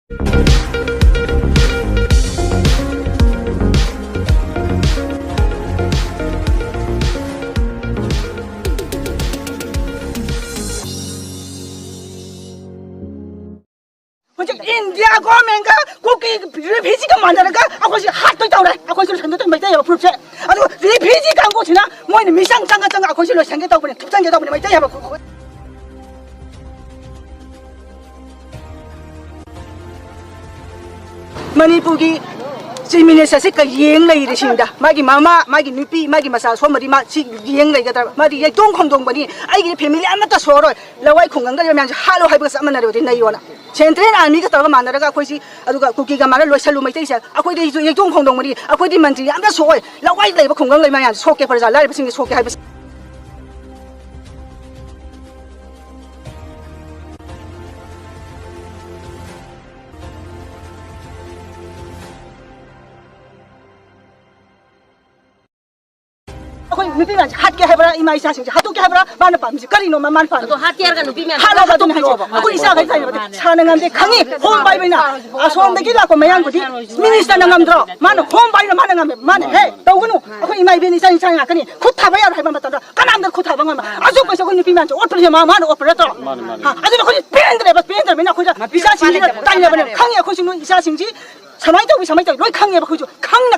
India government ka kuki refugee ka mandara ka ako si hat to taw ako si sendo to mai tay proof che adu refugee ka ko thina moi ni misang changa ako si lo sang taw bani thuk sang taw bani mai tay ba Manipur ki Chimine sasi ka yeng lai de singda magi mama magi nupi magi masa so mari ma chi yeng lai ga tar mari ye tong khong dong bani ai gi family amata so ro lawai khongang ga myang halo hai ba samana ro de nai yona central army ka tar ga manara ga khoi si adu ga kuki ga mara lo salu mai tai sa akoi de ye tong khong dong bani akoi de mantri amta so oi lawai lai ba khongang lai ma ya so ke par za lai ba sing so ke hai ba nupi man hat ke habra ima isa sing hatu ke habra man pam si kari no man pam to hat yer ga nupi man hala ga dum hai aku isa ga sai chana ngam de khangi hom bai bai na asom de ki la ko mayang ko di minister na ngam dro man hom bai na man ngam man he to gunu aku ima be ni sai sai ga kani khut tha bai ya hai ba ta kanam de khut tha ba ngam asu ko so ko nupi man to operator ma man operator ha adu ko pender me na ko isa sing ji tai na ba khangi ko sing isa sing ji samai to loi khangi ba ko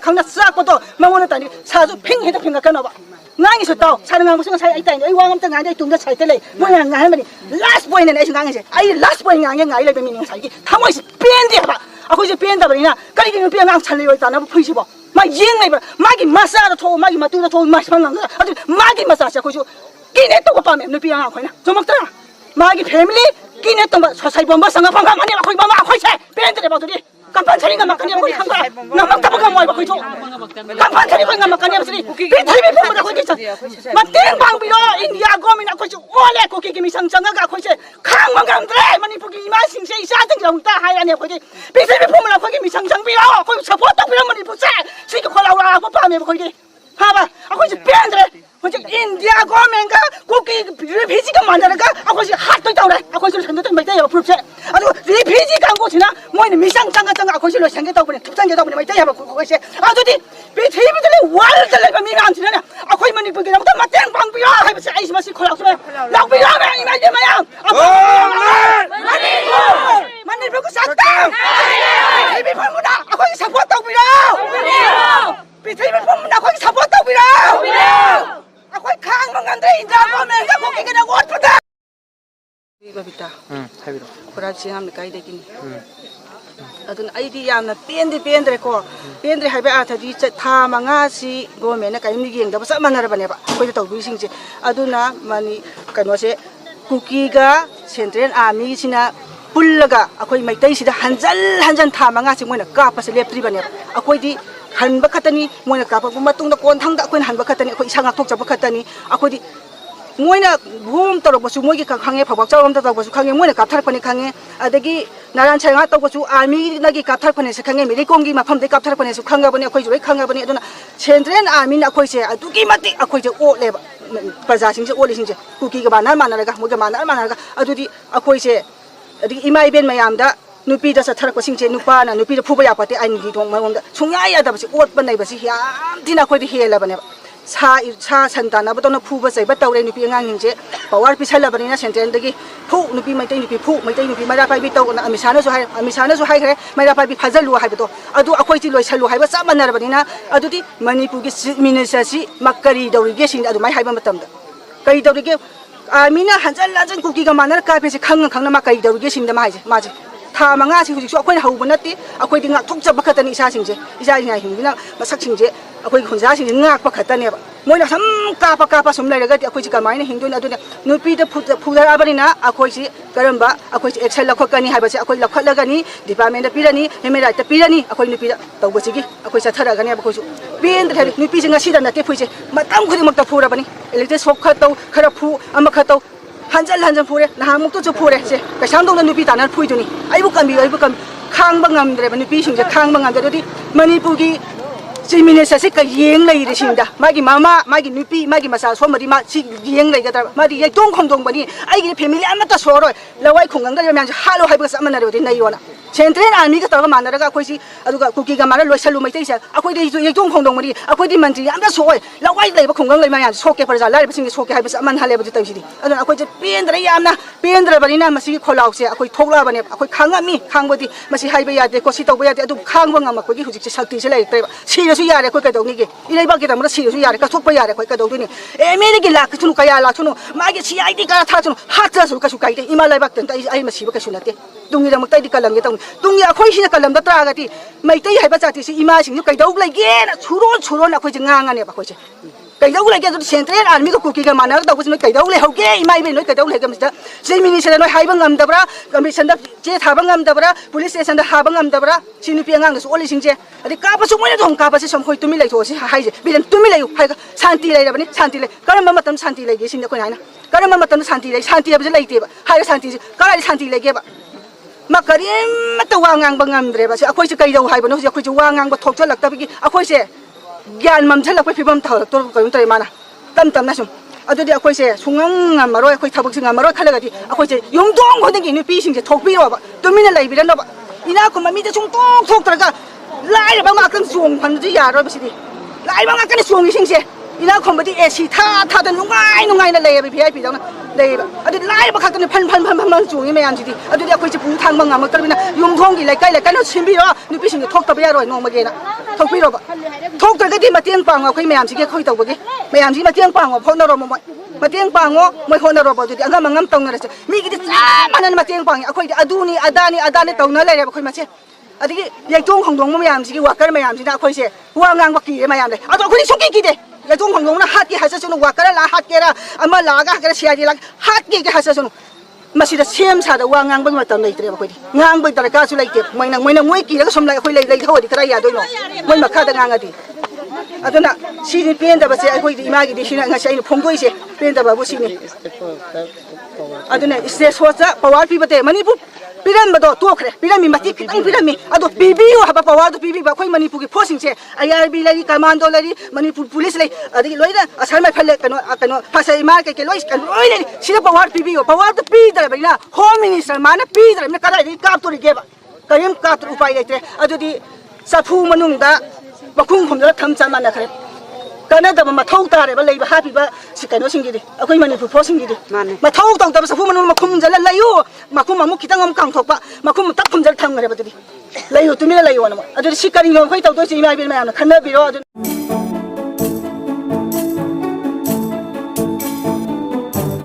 khangna sak ko to mawona ta ni sa ju phing he ta phing ga kana ba ngang isu tau sarang ngang musuh saya itai ai wang am tang ngai tung da sai te le mo yang ngai mani last point ne ai ngang se ai last point ngang ngai le be min sai ki thamoi si pen de ba ako si pen da ba ni na kali ki pen ngang chan le ta na phui si ba ma yeng ngai ba ma ki masa da tho ma ki ma tu da tho ma sang ngang adu ma ki masa sa ko ju ki ne to ko pa me nu pi ngang khoi na jomak ta ma ki family ki ne to ba sai bomba sang phang phang ani ba khoi ba ma khoi se pen de ba tu di kampan chari nga makanya ko khang ba na mak ta ba mo ba khoi chu kampan chari ko nga makanya ba sini pi thai bi phum da khoi ki cha mateng bang bi ro india government ko chu ole ko ki mi sang sang ga khoi se khang mang gam dre manipur ki ma sing se isa teng long ta hai ani khoi ki pi thai bi phum la khoi ki mi sang sang bi ro khoi support ta bi ro manipur se si ko la wa ko pa me khoi ki ha ba khoi se pen dre khoi india government ka ko ki refugee ka mandara ka khoi se hat to taw dai khoi se sendo to mai tai proof se adu refugee ka ko thina moi ni misang changa khoi se lo sang taw bani thuk sang taw bani mai tai ba khoi se adu di pi thai bi le wal ta le ba mi am thina na khoi manipur ki na mateng bang bi ro hai ba se ai ma si kholau se lau bi ro ba mai de mai am manipur ko sak taw ai bi phum na khoi support taw bi ro pi thai bi phum na khoi support taw bi ro akwai khang mang andre india government ka ko ki na wot pata babita habiro kora chi ham kai de kin adun id yamna pendre ko pendre haiba a thadi tha manga si government na kai ni yeng da ba manar bane ba koi da tawbi sing che aduna mani kano se kuki ga central army sina pullaga akoi maitai sida hanjan tha manga si moina ka pa se lepri bane akoi di hanba khatani moina ka pa matung da kon thang da koin hanba khatani akoi isang atok jaba khatani akoi di moina boom torok basu moi ki khange phawak chawam ta basu khange moina ka thar pani khange adagi naran changa to basu army nagi ka thar pani se khange meri kongi mafam de ka thar pani su khanga bani akoi joi khanga bani aduna central army na akoi se aduki mati akoi je o leba praja sing se o le sing se kuki ga banar manaraga mo ga manaraga adudi akoi se adigi imai ben mayam da nupi da sa thar ko sing che nupa na nupi da phuba ya pate ai ni dong ma da chungya ya da basi ot ban nai basi yam dina khoi di hela bane sa santana ba to na phuba sai ba tawre nupi ngang hing che power pi sala bani na central dagi phu nupi mai tai nupi mara pai bi taw na amisana so hai khare mara pai bi phajalu hai ba to adu akhoi ti loi salu hai ba sa manar bani na adu ti manipur ki minister si makari dawri ge sing adu mai hai ba matam da kai dawri ge amina hanjan kuki ga manar ka pe se khang na makai dawri ge sing da mai je ma je tha manga si huji so akoi hauba nati akoi di ngak thok chab khatani isa sing je isa nya hingina masak sing je akoi khunja sing ngak pa khatani ba moina sam ka pa sum lai ga ti akoi ji ka mai na hingdun aduna nupi da phudar abani na akoi si karamba akoi action la khokani haiba se akoi la khatla gani department da pirani hemera ta pirani akoi nupi da tawba sigi akoi sa thara gani ba ko su ben da nupi singa sida na te phui se matam khudi mak ta phura bani electric shock khatau khara phu ama khatau hanjan phure na hamuk to chu phure se ka sang dong na nupi tanar phui tu ni ai bu kam khang ba ngam dre ba nupi sing je khang ba ngam de di manipur ki chimine sa se ka yeng lai de sing da magi mama magi nupi magi masa so mari ma si yeng lai ga ta mari ye tong khong dong ba ni ai gi family amata so ro lawai khongang ga myang halo hai ba sa man na ro de nai yona central ꯑꯥꯔꯃꯤꯒ ꯇꯧꯔꯒ ꯃꯥꯟꯅꯔꯒ ꯑꯩꯈꯣꯏꯁꯤ ꯑꯗꯨꯒ ꯀꯨꯀꯤꯒ ꯃꯥꯟꯅ ꯂꯣꯏꯁꯜꯂꯨ ꯃꯩꯇꯩꯁꯦ ꯑꯩꯈꯣꯏꯗꯤ ꯌꯩꯇꯣꯡ ꯈꯣꯡꯗꯣꯡꯕꯗꯤ ꯑꯩꯈꯣꯏꯗꯤ ꯃꯟꯇ꯭ꯔꯤ ꯌꯥꯝꯅ ꯁꯣꯛꯑꯣꯏ ꯂꯋꯥꯏ ꯂꯩꯕ ꯈꯨꯡꯒꯪ ꯂꯩꯕ ꯃꯌꯥꯝ ꯁꯣꯛꯀꯦ ꯄ꯭ꯔꯖꯥ ꯂꯥꯏꯔꯕꯁꯤꯡꯁꯦ ꯁꯣꯛꯀꯦ ꯍꯥꯏꯕꯁꯤ ꯑꯃꯟꯍꯜꯂꯦꯕꯁꯤ ꯇꯧꯔꯤꯁꯤꯗꯤ ꯑꯗꯨꯅ ꯑꯩꯈꯣꯏꯁꯦ ꯄꯦꯟꯗ꯭ꯔꯦ ꯌꯥꯝꯅ ꯄꯦꯟꯗ꯭ꯔꯕꯅꯤꯅ ꯃꯁꯤꯒꯤ ꯈꯣꯜꯂꯥꯎꯁꯦ ꯑꯩꯈꯣꯏ ꯊꯣꯛꯂꯛꯑꯕꯅꯦꯕ ꯑꯩꯈꯣꯏ ꯈꯥꯡꯉꯝꯃꯤ ꯈꯥꯡꯕꯗꯤ ꯃꯁꯤ ꯍꯥꯏꯕ ꯌꯥꯗꯦꯀꯣ ꯁꯤ ꯇꯧꯕ ꯌꯥꯗꯦ ꯑꯗꯨ ꯈꯥꯡꯕ ꯉꯝꯃꯛꯄꯒꯤ ꯍꯧꯖꯤꯛꯁꯦ ꯁꯛꯇꯤꯁꯦ ꯂꯩꯔꯛꯇ꯭ꯔꯦꯕ ꯁꯤꯔꯁꯨ ꯌꯥꯔꯦ ꯑꯩꯈꯣꯏ ꯀꯩꯗꯧꯅꯤꯒꯦ ꯏꯔꯩꯕꯥꯛꯀꯤꯗꯃꯛꯇ ꯁꯤꯔꯁꯨ ꯌꯥꯔꯦ ꯀꯠꯊꯣꯛꯄ ꯌꯥꯔꯦ ꯑꯩꯈꯣꯏ ꯀꯩꯗꯧꯗꯣꯏꯅꯤ ꯑꯦꯝ.ꯑꯦꯜ.ꯑꯦꯒꯤ ꯂꯥꯛꯁꯅꯨ ꯀꯌꯥ ꯂꯥꯛꯁꯅꯨ ꯃꯥꯒꯤ CID ꯀꯔꯥ ꯊꯥꯁꯅꯨ ꯍꯥꯠꯇ꯭ꯔꯁꯨ ꯀꯩꯁꯨ ꯀꯥꯏꯗꯦ ꯏꯃꯥ ꯂꯩꯕꯥꯛꯇ ꯑꯩ ꯃꯁꯤꯕ ꯀꯩꯁꯨ ꯅꯠꯇꯦ ꯇꯨꯡꯒꯤꯗꯃꯛꯇ ꯑꯩꯗꯤ ꯀꯜꯂꯝꯒꯦ ꯇꯧꯅꯤ ꯇꯨꯡꯒꯤ ꯑꯩꯈꯣꯏꯁꯤꯅ ꯀꯜꯂꯝꯗ ꯇꯥꯔꯒꯗꯤ ꯃꯩꯇꯩ ꯍꯥꯏꯕ ꯖꯥꯇꯤꯁꯤ ꯏꯃꯥꯁꯤꯡꯁꯨ ꯀꯩꯗꯧ ꯂꯩꯒꯦꯅ ꯁꯨꯔꯣꯟ ꯑꯩꯈꯣꯏꯁꯦ ꯉꯥꯡꯉꯅꯦꯕ ꯑꯩꯈꯣꯏꯁꯦ ꯀꯩꯗꯧ ꯂꯩꯒꯦ ꯑꯗꯨꯗꯤ ꯁꯦꯟꯇ꯭ꯔꯦꯜ ꯑꯥꯔꯃꯤꯒ ꯀꯨꯀꯤꯒ ꯃꯥꯟꯅꯔꯒ ꯇꯧꯕꯁꯤ ꯅꯣꯏ ꯀꯩꯗꯧ ꯂꯩꯍꯧꯒꯦ ꯏꯃꯥ ꯏꯕꯦꯟ ꯅꯣꯏ ꯀꯩꯗꯧ ꯂꯩꯒꯦ ꯃꯁꯤꯗ ꯆꯤꯐ ꯃꯤꯅꯤꯁꯇꯔꯗ ꯅꯣꯏ ꯍꯥꯏꯕ ꯉꯝꯗꯕ꯭ꯔꯥ ꯀꯃꯤꯁꯟꯗ ꯆꯦ ꯊꯥꯕ ꯉꯝꯗꯕ꯭ꯔꯥ ꯄꯨꯂꯤꯁ ꯁ꯭ꯇꯦꯁꯟꯗ ꯍꯥꯕ ꯉꯝꯗꯕ꯭ꯔꯥ ꯁꯤ ꯅꯨꯄꯤ ꯑꯉꯥꯡꯗꯁꯨ ꯑꯣꯜꯂꯤꯁꯤꯡꯁꯦ ꯑꯗꯩ ꯀꯥꯞꯄꯁꯨ ꯃꯣꯏꯅ ꯑꯗꯨꯝ ꯀꯥꯞꯄꯁꯤ ꯁꯨꯝ ꯑꯩꯈꯣꯏ ꯇꯨꯃꯤꯟ ꯂꯩꯊꯣꯛꯑꯁꯤ ꯍꯥꯏꯁꯦ ꯕꯤꯔꯦꯟ ꯇꯨꯃꯤꯟ ꯂꯩꯌꯨ ꯍꯥꯏꯒ ꯁꯥꯟꯇꯤ ꯂꯩꯔꯕꯅꯤ ꯁꯥꯟꯇꯤ ꯂꯩ ꯀꯔꯝꯕ ꯃꯇꯝꯗ ꯁꯥꯟꯇꯤ ꯂꯩꯒꯦ ꯁꯤꯅꯤ ꯑꯩꯈꯣꯏꯅ ꯍꯥꯏꯅ ꯀꯔꯝꯕ ꯃꯇꯝꯗ ꯁꯥꯟꯇꯤ ꯂꯩ ꯁꯥꯟꯇꯤ ꯍꯥꯏꯕꯁꯦ ꯂꯩꯇꯦꯕ ꯍꯥꯏꯔ ꯁꯥꯟꯇꯤꯁꯦ ꯀꯗꯥꯏꯗ ꯁꯥꯟꯇꯤ ꯂꯩꯒꯦꯕ ꯃꯥ ꯀꯔꯤꯝꯇ ꯋꯥ ꯉꯥꯡꯕ ꯉꯝꯗ꯭ꯔꯦꯕ ꯑꯩꯈꯣꯏꯁꯦ ꯀꯩꯗꯧ ꯍꯥꯏꯕꯅꯣ ꯍꯧꯖꯤꯛ ꯑꯩꯈꯣꯏꯁꯦ ꯋꯥ ꯉꯥꯡꯕ ꯊꯣꯛꯆꯜꯂꯛꯇꯕꯒꯤ ꯑꯩꯈꯣꯏꯁꯦ ꯒ꯭ꯌꯥꯟ ꯃꯝꯁꯤꯜꯂꯛꯄꯒꯤ ꯐꯤꯕꯝ ꯇꯧꯔꯛꯇꯧꯕ ꯀꯩꯅꯣ ꯇꯧꯋꯦ ꯃꯥꯅ ꯇꯞꯅ ꯁꯨꯝ ꯑꯗꯨꯗꯤ ꯑꯩꯈꯣꯏꯁꯦ ꯁꯨꯡꯉꯝ ꯉꯝꯃꯔꯣꯏ ꯑꯩꯈꯣꯏ ꯊꯕꯛꯁꯦ ꯉꯝꯃꯔꯣꯏ ꯈꯜꯂꯒꯗꯤ ꯑꯩꯈꯣꯏꯁꯦ ꯌꯨꯝꯊꯣꯡ ꯈꯨꯗꯤꯡꯒꯤ ꯅꯨꯄꯤꯁꯤꯡꯁꯦ ꯊꯣꯛꯄꯤꯔꯣꯕ ꯇꯨꯃꯤꯟꯅ ꯂꯩꯕꯤꯔꯅꯣꯕ ꯏꯅꯥꯛ ꯈꯨꯟꯕ ꯃꯤꯗ ꯁꯨꯡꯊꯣꯛ ꯊꯣꯛꯇ꯭ꯔꯒ ꯂꯥꯏꯔꯕ ꯉꯥꯛꯇꯪ ꯆꯣꯡꯐꯟꯕꯗꯤ ꯌꯥꯔꯣꯏꯕ ꯁꯤꯗꯤ ꯂꯥꯏꯔꯕ ꯉꯥꯛꯇꯅꯤ ꯆꯣꯡꯉꯤꯁꯤꯡꯁꯦ ꯏꯅꯥꯛ ꯈꯨꯟꯕꯗꯤ AC ꯊꯥꯗ ꯅꯨꯡꯉꯥꯏꯅ ꯂꯩꯌꯦꯕ VIP ꯗꯧꯅ ꯂꯩꯌꯦꯕ ꯑꯗꯨ ꯂꯥꯏꯔꯕ ꯈꯛꯇꯅꯤ ꯐꯟ ꯆꯣꯡꯉꯤ ꯃꯌꯥꯝꯁꯤꯗꯤ ꯑꯗꯨꯗꯤ ꯑꯩꯈꯣꯏꯁꯦ ꯄꯨꯡ ꯊꯥꯡꯕ ꯉꯝꯃꯛꯇ꯭ꯔꯕꯅꯤꯅ ꯌꯨꯝꯊꯣꯡꯒꯤ ꯂꯩꯀꯥꯏꯅ ꯁꯤꯟꯕꯤꯔꯣ ꯅꯨꯄꯤꯁꯤꯡꯁꯦ ꯊꯣꯛꯇꯕ ꯌꯥꯔꯣꯏ ꯅꯣꯡꯃꯒꯤꯅ ꯊꯣꯛꯄꯤꯔꯣꯕ ꯊꯣꯛꯇ꯭ꯔꯒꯗꯤ ꯃꯇꯦꯡ ꯄꯥꯡꯉꯣ ꯑꯩꯈꯣꯏ ꯃꯌꯥꯝꯁꯤꯒꯤ ꯑꯩꯈꯣꯏ ꯇꯧꯕꯒꯤ ꯃꯌꯥꯝꯁꯤꯒꯤ ꯃꯇꯦꯡ ꯄꯥꯡꯉꯣ ꯍꯣꯠꯅꯔꯣꯕ ꯃꯣꯏ ꯃꯇꯦꯡ ꯄꯥꯡꯉꯣ ꯃꯣꯏ ꯍꯣꯠꯅꯔꯣꯕ ꯑꯗꯨꯗꯤ ꯑꯉꯝ ꯇꯧꯅꯔꯁꯦ ꯃꯤꯒꯤꯗꯤ ꯆꯞ ꯃꯥꯟꯅꯅ ꯃꯇꯦꯡ ꯄꯥꯡꯉꯤ ꯑꯩꯈꯣꯏꯗꯤ ꯑꯗꯨꯅꯤ ꯑꯗꯥꯅꯤ ꯇꯧꯅ ꯂꯩꯔꯦꯕ ꯑꯩꯈꯣই ꯃꯁꯦꯟ ꯑꯗꯒꯤ ꯌꯩꯇꯣꯡ ꯈꯣꯡꯗꯣꯡꯕ ꯃꯌꯥꯝꯁꯤꯒꯤ ꯋꯥꯀꯔ ꯃꯌꯥꯝꯁꯤꯅ ꯑꯩꯈꯣꯏꯁꯦ ꯋꯥ ꯉꯥꯡꯕ ꯀꯤꯔꯦ ꯃꯌꯥꯝ ꯂꯩ ꯑꯗꯣ ꯑꯩꯈꯣꯏꯗꯤ ꯁꯨꯡꯀꯤ ꯀꯤꯗꯦ yaitung khongdongna hatke hasasunu wakara la hatkera ama laga hakera CID la hatke ke hasasunu masida sem sada wa ngang bang matam leitre ba khodi ngang bai taraka su leite moina moi ki raga som lai khoi lai thawadi kara ya doino moi makha da ngangadi aduna sini penda ba se khoi di imagi di sina ngasai ni phongdoi se penda ba bu sini aduna iste socha power pi bate manipur piran bado tokre piran mi mati kitang piran mi ado PBU haba power do PB ba khoi manipur ki forcing se IRB lari commando lari manipur police lari adi loina asal mai phale kano phasai mar ke loi loi sida power PBU power do pi da bina home minister mana pi da me kara ri kap to ri geba karim kap to upai leite adudi safu manung da bakhung khomda tham cha mana khare kana da ma thau tare ba leiba happy ba sikano singidi akoi manipur forcing gidi ma thau tang da safu manung ma khum jala layu ma khum amu kitang am kang thokpa ma khum tak khum jal thang ngare ba dudi layu tumina layu na adudi sikari ngom khoi taw to si mai bin mayam na khana biro